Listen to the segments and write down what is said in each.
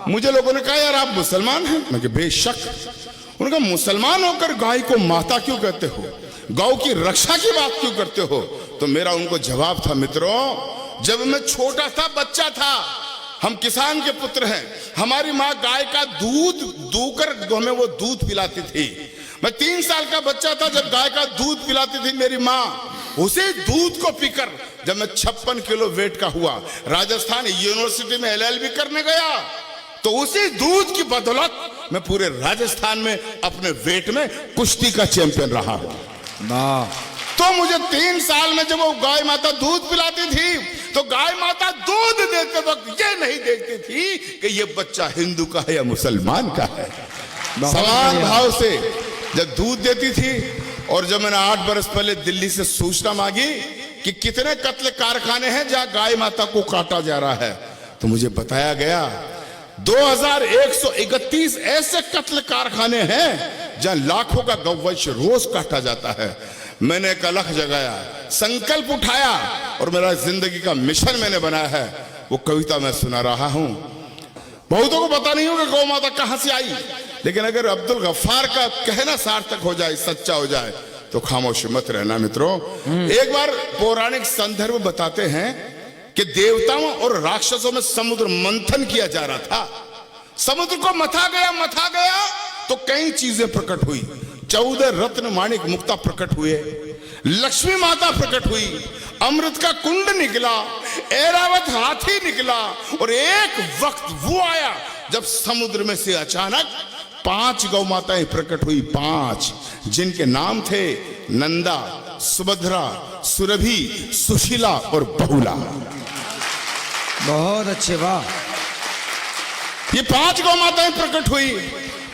मुझे लोगों ने कहा यार आप मुसलमान हैं? मैं कहा बेशक। उन्होंने कहा मुसलमान होकर गाय को माता क्यों कहते हो, गौ की रक्षा की बात क्यों करते हो? तो मेरा उनको जवाब था, मित्रों जब मैं छोटा था, बच्चा था, हम किसान के पुत्र हैं, हमारी माँ गाय का दूध दूकर हमें वो दूध पिलाती थी। मैं 3 साल का बच्चा था जब गाय का दूध पिलाती थी मेरी माँ। उसी दूध को पीकर जब मैं 56 किलो वेट का हुआ, राजस्थान यूनिवर्सिटी में LLB करने गया, तो उसी दूध की बदौलत मैं पूरे राजस्थान में अपने वेट में कुश्ती का चैंपियन रहा हूं। तो मुझे 3 साल में जब वो गाय माता दूध पिलाती थी, तो गाय माता दूध देते वक्त ये नहीं देखती थी कि ये बच्चा हिंदू का है या मुसलमान का है। समान भाव से जब दूध देती थी, और जब मैंने 8 बरस पहले दिल्ली से सूचना मांगी कि कितने कत्ल कारखाने हैं जहां गाय माता को काटा जा रहा है, तो मुझे बताया गया 2131 ऐसे कत्ल कारखाने हैं जहां लाखों का गौवंश रोज काटा जाता है। मैंने एक अलग जगाया, संकल्प उठाया, और मेरा जिंदगी का मिशन मैंने बनाया है। वो कविता मैं सुना रहा हूं। बहुतों को पता नहीं होगा गौ माता कहां से आई, लेकिन अगर अब्दुल गफ्फार का कहना सार्थक हो जाए, सच्चा हो जाए, तो खामोश मत रहना मित्रों। एक बार पौराणिक संदर्भ बताते हैं कि देवताओं और राक्षसों में समुद्र मंथन किया जा रहा था। समुद्र को मथा गया तो कई चीजें प्रकट हुई। 14 रत्न माणिक मुक्ता प्रकट हुए, लक्ष्मी माता प्रकट हुई, अमृत का कुंड निकला, ऐरावत हाथी निकला, और एक वक्त वो आया जब समुद्र में से अचानक 5 गौ माताएं प्रकट हुई। 5 जिनके नाम थे नंदा, सुभद्रा, सुरभि, सुशीला और बहुला। बहुत अच्छे, वाह। ये 5 गौ माताएं प्रकट हुई,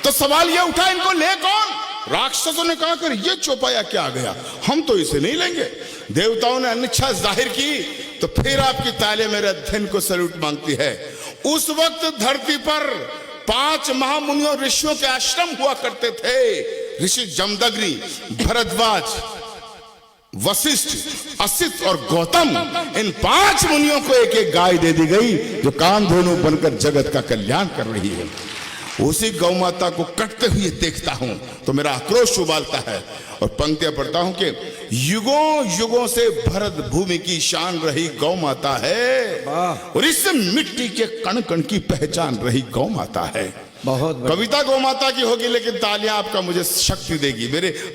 तो सवाल ये उठा इनको ले कौन? राक्षसों ने कहा कर ये चौपाया क्या आ गया, हम तो इसे नहीं लेंगे। देवताओं ने अनिच्छा जाहिर की, तो फिर आपकी तालियां मेरे अध्ययन को सैल्यूट मांगती है। उस वक्त धरती पर 5 महामुनियों ऋषियों के आश्रम हुआ करते थे। ऋषि जमदग्नि, भरद्वाज, वशिष्ठ, असित और गौतम, इन 5 मुनियों को एक एक गाय दे दी गई जो कामधेनु बनकर जगत का कल्याण कर रही है। उसी गौ माता को कटते हुए देखता हूं तो मेरा आक्रोश उबालता है, और पंक्तियां पढ़ता हूं कि युगों युगों से भरत भूमि की शान रही गौ माता है, और इस मिट्टी के कण कण की पहचान रही गौ माता है। बहुत कविता गौ माता की होगी, लेकिन तालियां आपका मुझे शक्ति देगी,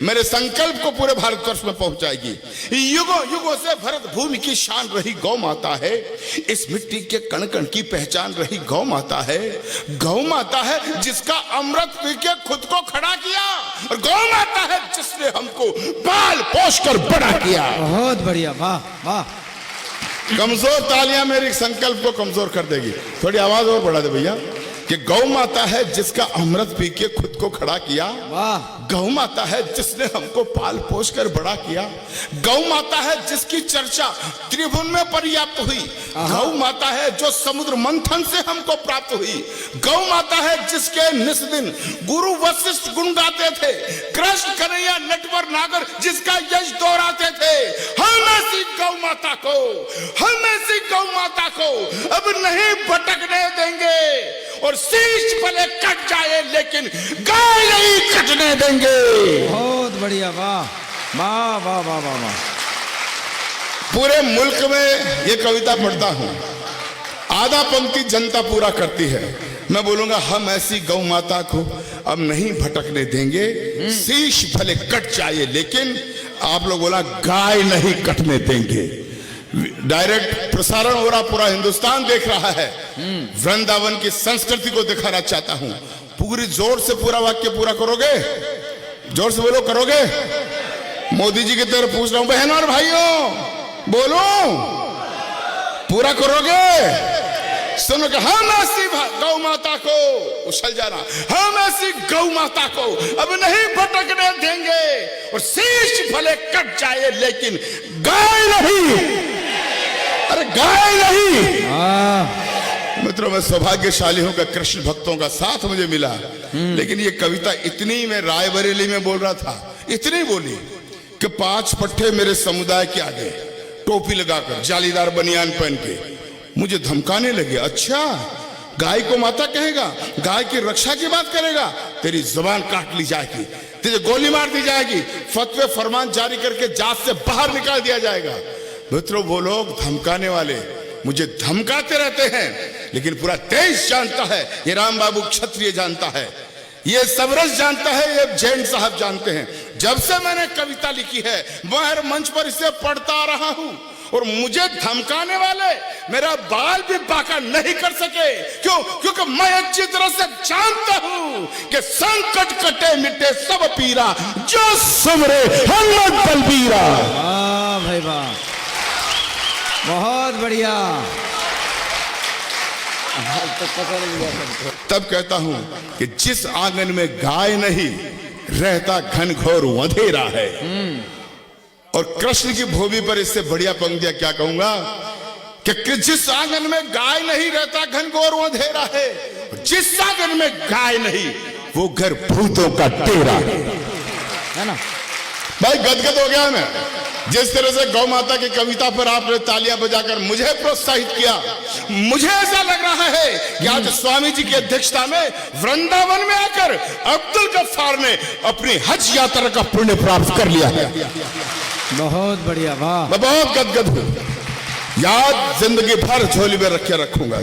मेरे संकल्प को पूरे भारतवर्ष में पहुंचाएगी। युगों युगों से भरत भूमि की शान रही गौ माता है, इस मिट्टी के कण कण की पहचान रही गौ माता है। गौ माता है जिसका अमृत पी के खुद को खड़ा किया, और गौ माता है जिसने हमको पाल पोष कर बड़ा किया। बहुत बढ़िया, वाह वाह। कमजोर तालियां मेरे संकल्प को कमजोर कर देगी। थोड़ी आवाज और बढ़ा दे भैया, कि गौ माता है जिसका अमृत पी के खुद को खड़ा किया। गौ माता है जिसने हमको पाल पोष कर बड़ा किया। गौ माता है जिसकी चर्चा त्रिभुवन में पर्याप्त हुई। गौ माता है जो समुद्र मंथन से हमको प्राप्त हुई। गौ माता है जिसके निस दिन गुरु वशिष्ठ गुण गाते थे। कृष्ण कन्हैया नटवर नागर जिसका यश दोहराते थे। हम ऐसी गौ माता को, हम ऐसी गौ माता को अब नहीं भटकने देंगे, और शीश भले कट जाए लेकिन गाय नहीं कटने देंगे। बहुत बढ़िया, वाह वाह वाह वाह वाह वाह। पूरे मुल्क में ये कविता पढ़ता हूं, आधा पंक्ति जनता पूरा करती है। मैं बोलूंगा हम ऐसी गौ माता को अब नहीं भटकने देंगे, शीश भले कट जाए लेकिन, आप लोग बोला गाय नहीं कटने देंगे। डायरेक्ट प्रसारण हो रहा, पूरा हिंदुस्तान देख रहा है। वृंदावन की संस्कृति को दिखाना चाहता हूं। पूरी जोर से पूरा वाक्य पूरा करोगे? जोर से बोलो, करोगे? मोदी जी की तरफ पूछ रहा हूं, बहनों और भाइयों बोलो, पूरा करोगे? सुनो कि हम ऐसी गौ माता को, उछल जाना, हम ऐसी गौ माता को अब नहीं भटकने देंगे, और शीश भले कट जाए लेकिन गाय नहीं। अरे गाय नहीं। मित्रों, मैं सौभाग्यशाली हूं कि कृष्ण भक्तों का साथ मुझे मिला। लेकिन ये कविता इतनी, मैं रायबरेली में बोल रहा था, इतनी बोली कि 5 पट्टे मेरे समुदाय के आगे टोपी लगाकर, जालीदार बनियान पहन के मुझे धमकाने लगे। अच्छा, गाय को माता कहेगा, गाय की रक्षा की बात करेगा, तेरी जुबान काट ली जाएगी, तुझे गोली मार दी जाएगी, फतवे फरमान जारी करके जात से बाहर निकाल दिया जाएगा। मित्रों, वो लोग धमकाने वाले मुझे धमकाते रहते हैं, लेकिन पूरा देश जानता है, ये राम बाबू क्षत्रिय जानता है, ये सबरस जानता है, ये जैन साहब जानते हैं। जब से मैंने कविता लिखी है मैं हर मंच पर इसे पढ़ता आ रहा हूं, और मुझे धमकाने वाले मेरा बाल भी बाका नहीं कर सके। क्यों? क्योंकि मैं अच्छी तरह से जानता हूं कि संकट कटे मिटे सब पीरा, जो सुमरे हनुमत बलबीरा। वाह भाई वाह, बहुत बढ़िया। तब कहता हूं कि जिस आंगन में गाय नहीं रहता घनघोर अंधेरा है। और कृष्ण की भूमि पर इससे बढ़िया पंक्तियां क्या कहूंगा कि जिस आंगन में गाय नहीं रहता घनघोर अंधेरा है, जिस आंगन में गाय नहीं वो घर भूतों का डेरा है ना। भाई गदगद हो गया मैं, जिस तरह से गौ माता की कविता पर आपने तालियां बजाकर मुझे प्रोत्साहित किया। मुझे ऐसा लग रहा है कि आज स्वामी जी की अध्यक्षता में वृंदावन में आकर अब्दुल गफ्फार ने अपनी हज यात्रा का पुण्य प्राप्त कर लिया है। बहुत बढ़िया, वाह। मैं बहुत गदगद हूं, याद जिंदगी भर झोली में रखे रखूंगा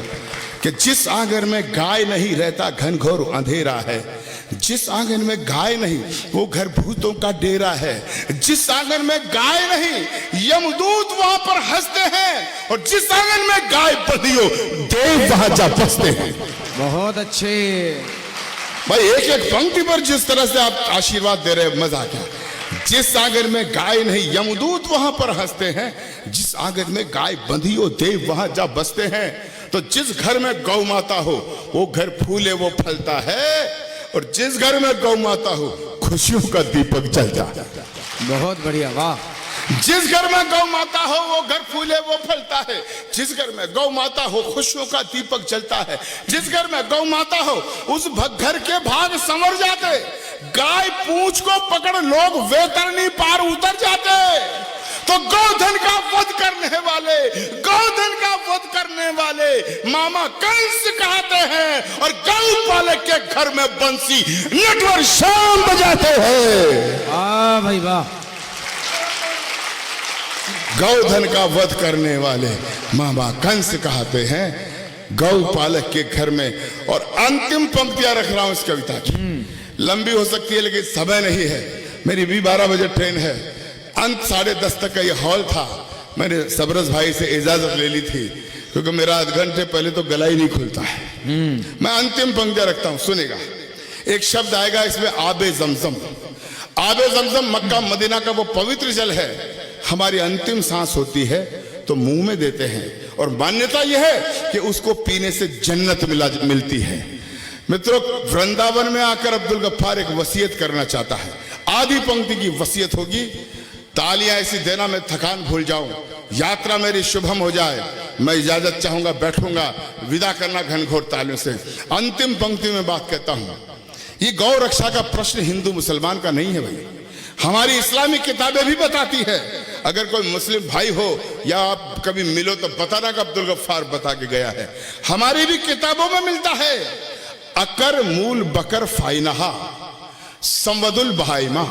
कि जिस आंगन में गाय नहीं रहता घनघोर अंधेरा है, जिस आंगन में गाय नहीं वो घर भूतों का डेरा है, जिस आंगन में गाय नहीं यमदूत वहां पर हंसते हैं, और जिस आंगन में गाय बंधी हो देव वहां जा बसते हैं। बहुत अच्छे भाई, एक एक पंक्ति पर जिस तरह से आप आशीर्वाद दे रहे, मजा आ गया। जिस आंगन में गाय नहीं यमदूत वहां पर हंसते हैं, जिस आंगन में गाय बंधी हो देव वहां जा बसते हैं। तो जिस घर में गौ माता हो वो घर फूले वो फलता है, और जिस घर में गौ माता हो खुशियों का दीपक जलता है। बहुत बढ़िया, वाह। जिस घर में गौ माता हो वो घर फूले वो फलता है, जिस घर में गौ माता हो खुशियों का दीपक जलता है, जिस घर में गौ माता हो उस घर के भाग संवर जाते, गाय पूंछ को पकड़ लोग वेतरनी पार उतर जाते। तो गौधन का वध करने वाले, गौधन का वध करने वाले मामा कंस कहते हैं, और गौ पालक के घर में बंसी नटवर शाम बजाते हैं। वाह भाई वाह। गौधन का वध करने वाले मामा कंस कहते हैं गौ पालक के घर में। और अंतिम पंक्तियां रख रहा हूं इस कविता की, लंबी हो सकती है लेकिन समय नहीं है, मेरी भी 12 बजे ट्रेन है। अंत 10:30 तक का ये हॉल था। मैंने सबरस भाई से इजाजत ले ली थी, क्योंकि मेरा आध घंटे पहले तो गला ही नहीं खुलता है। मैं अंतिम पंक्तियां रखता हूं, सुनेगा। एक शब्द आएगा इसमें, आबे जमजम। आबे जमजम मक्का मदीना का वो पवित्र जल है, हमारी अंतिम सांस होती है तो मुंह में देते हैं, और मान्यता यह है कि उसको पीने से जन्नत मिलती है। मित्रों, वृंदावन में आकर अब्दुल गफ्फार एक वसीयत करना चाहता है। आधी पंक्ति की वसीयत होगी, तालियां ऐसी देना मैं थकान भूल जाऊं, यात्रा मेरी शुभम हो जाए, मैं इजाजत चाहूंगा, बैठूंगा, विदा करना घनघोर तालियों से। अंतिम पंक्ति में बात कहता हूं, ये गौ रक्षा का प्रश्न हिंदू मुसलमान का नहीं है भाई, हमारी इस्लामिक किताबें भी बताती है। अगर कोई मुस्लिम भाई हो या आप कभी मिलो तो बताना कि अब्दुल गफ्फार बता के गया है। हमारी भी किताबों में मिलता है, अकर मूल बकर फाइनहा संवदुल बहाइमा,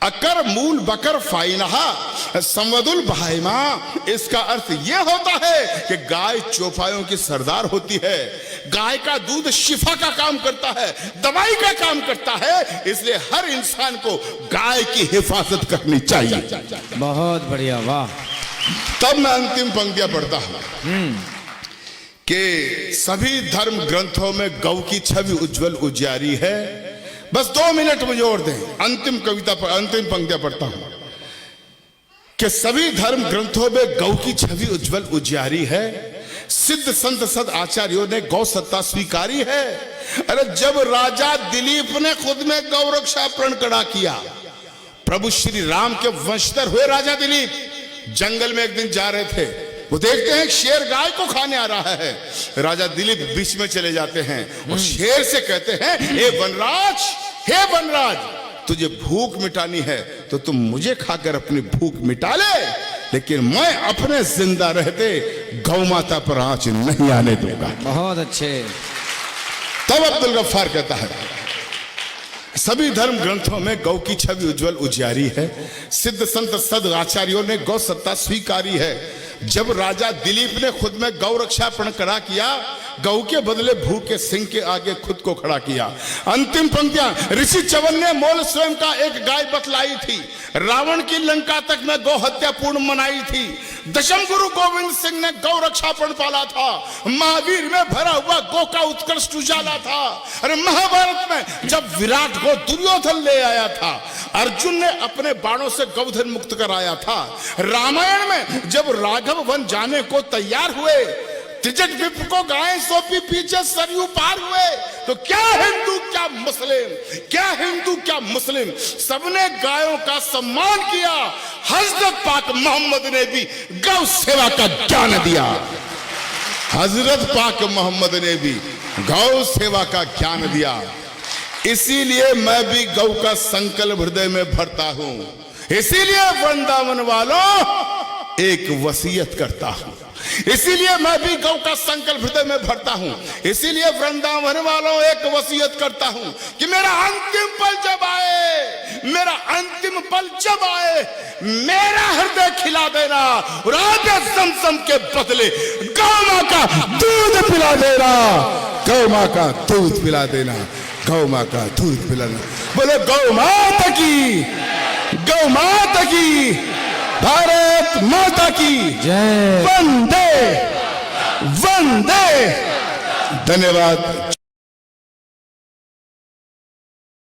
अकर मूल बकर फाइनहा संवदुल बहाइमा। इसका अर्थ यह होता है कि गाय चौपायों की सरदार होती है, गाय का दूध शिफा का काम करता है, दवाई का काम करता है, इसलिए हर इंसान को गाय की हिफाजत करनी चाहिए। बहुत बढ़िया, वाह। तब मैं अंतिम पंक्तियां पढ़ता हूं कि सभी धर्म ग्रंथों में गौ की छवि उज्जवल उजियारी है। बस 2 मिनट मुझे और दें, अंतिम कविता पर अंतिम पंक्तियां पढ़ता हूं कि सभी धर्म ग्रंथों में गौ की छवि उज्जवल उजियारी है, सिद्ध संत सद आचार्यों ने गौ सत्ता स्वीकारी है। अरे जब राजा दिलीप ने खुद में गौ रक्षा प्रण खड़ा किया, प्रभु श्री राम के वंशधर हुए राजा दिलीप जंगल में एक दिन जा रहे थे, वो देखते हैं शेर गाय को खाने आ रहा है। राजा दिलीप बीच में चले जाते हैं और शेर से कहते हैं, हे वनराज, तुझे भूख मिटानी है तो तुम मुझे खाकर अपनी भूख मिटा ले, लेकिन मैं अपने जिंदा रहते गौ माता पर आंच नहीं आने दूंगा। बहुत अच्छे। तब अब्दुल गफ्फार कहता है, सभी धर्म ग्रंथों में गौ की छवि उज्जवल उजियारी है। सिद्ध संत सद आचार्यों ने गौ सत्ता स्वीकारी है। जब राजा दिलीप ने खुद में गौ रक्षापण खड़ा किया, गौ के बदले भूख के सिंह के आगे खुद को खड़ा किया। अंतिम पंक्तियां ऋषि चवन ने मोल स्वयं का एक गाय बतलाई थी। रावण की लंका तक में गौ हत्या पूर्ण मनाई थी। दशम गुरु गोविंद सिंह ने गौ रक्षापण पाला था। महावीर में भरा हुआ गौ का उत्कृष्ट उजाला था। अरे महाभारत में जब विराट को दुर्योधन ले आया था, अर्जुन ने अपने बाणों से गौधन मुक्त कराया था। रामायण में जब राघव वन जाने को तैयार हुए, त्रिजट विप को गाय सौंपी, पीछे सरयू पार हुए, तो क्या हिंदू क्या मुस्लिम, क्या हिंदू क्या मुस्लिम, सबने गायों का सम्मान किया। हजरत पाक मोहम्मद ने भी गौ सेवा का ज्ञान दिया। हजरत पाक मोहम्मद ने भी गौ सेवा का ज्ञान दिया। इसीलिए मैं भी गौ का संकल्प हृदय में भरता हूं। इसीलिए वृंदावन वालों एक वसीयत करता हूं। इसीलिए मैं भी गौ का संकल्प हृदय में भरता हूं। इसीलिए वृंदावन वालों एक वसीयत करता हूं कि मेरा अंतिम पल जब आए, मेरा अंतिम पल जब आए, मेरा हृदय खिला देना और आगे समसम के बदले गौ मां का दूध पिला देना। गौ मां का दूध पिला देना। गौ मां का दूध पिलाना। बोले गौ माता की, गौ माता की, भारत माता की जय। वंदे वंदे। धन्यवाद।